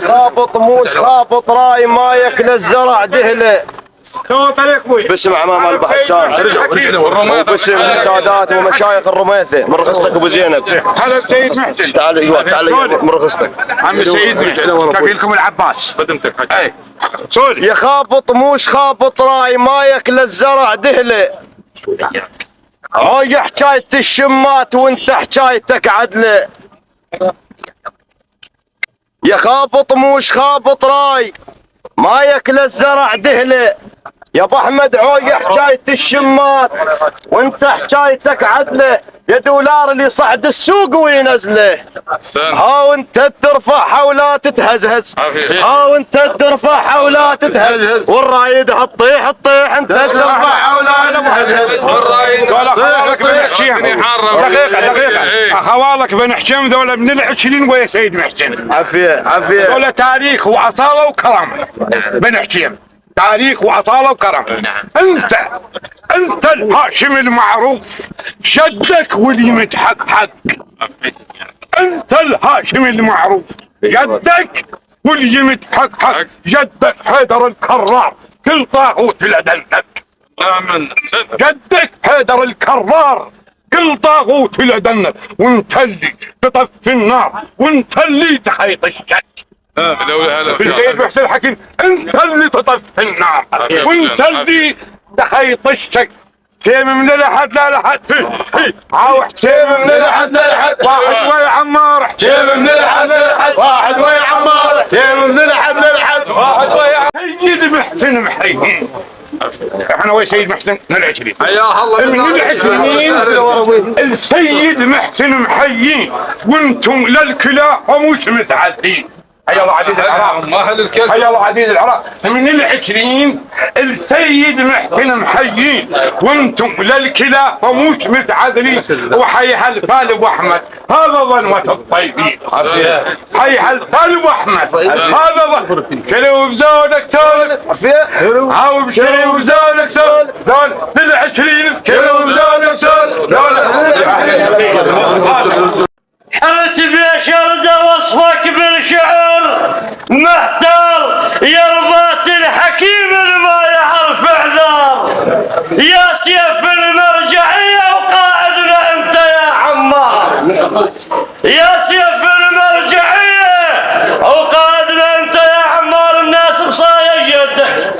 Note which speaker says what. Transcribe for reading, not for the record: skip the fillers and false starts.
Speaker 1: خابط موش خابط راي ما ياكل الزرع دهله. باسم عمام البحسان وباسم سادات ومشايخ الرميثه من رخصتك ابو زينب.
Speaker 2: هلا سيد محسن.
Speaker 1: تعال ايوه تعال من رخصتك.
Speaker 2: عم سيد محسن كفي لكم العباس. خدمتك. اي سولي.
Speaker 1: يا خابط موش خابط راي ما ياكل الزرع دهله. عوي حكاية الشمات وانت حكايتك عدله. يا خابط موش خابط راي ما ياكل الزرع دهله. يا ابو احمد عوي حكاية الشمات وانت حكايتك عدله. يا دولار اللي صعد السوق وينزله. ها وانت ترفعها ولا تتهزهز. ها وانت ترفعها ولا تتهزهز. والرايد هتطيح تطيح انت ترفعها ولا تتهزهز.
Speaker 2: والرايد اخوالك بنحكيهم. دقيقة اخوالك بنحكيهم ذولا من العشرين ويا سيد محسن.
Speaker 1: عافية عافية.
Speaker 2: ذولا تاريخ واصالة وكرم بنحكيهم. تاريخ واصالة وكرم. انت الهاشم المعروف جدك واللي متحقق. انت الهاشم المعروف جدك واللي متحقق. جدك حيدر الكرار كل طاغوت لدنك. جدك حيدر الكرار كل طاغوت لدنك. وانت اللي تطفي النار وانت اللي تحيط الشك. في البيت محسن الحكيم انت اللي تطفي النار وانت اللي تحيط الشك. حسيم من لحد لا لحد. عاو حسيم من لحد لا لحد. واحد ويا عمار. حسيم من لحد لا لحد. واحد ويا عمار. حسيم من لحد لا لحد. واحد ويا سيد محسن محيين. احنا ويا سيد محسن من العشرين.
Speaker 3: حياه الله
Speaker 2: من العشرين السيد محسن محيين وانتم للكلا ومش متعدين. حيا الله عزيز العراق. حيا الله عزيز العراق. من العشرين السيد محسن محيين وانتم للكلا ومش متعادلين. وحيا هالفال ابو احمد هذا ظلمة الطيبين. حيا هالفال ابو احمد هذا ظلمة. كلوا بزودك سولف. عاو بشري وبزودك سولف. دول للعشرين كلوا بزودك سولف.
Speaker 4: حرت بشرد وصفك بالشعر محتار. يا رباط الحكيم ما يعرف اعذار. يا سيف المرجعية وقائدنا انت يا عمار. يا سيف المرجعية وقائدنا انت يا عمار. الناس بصايا جدك.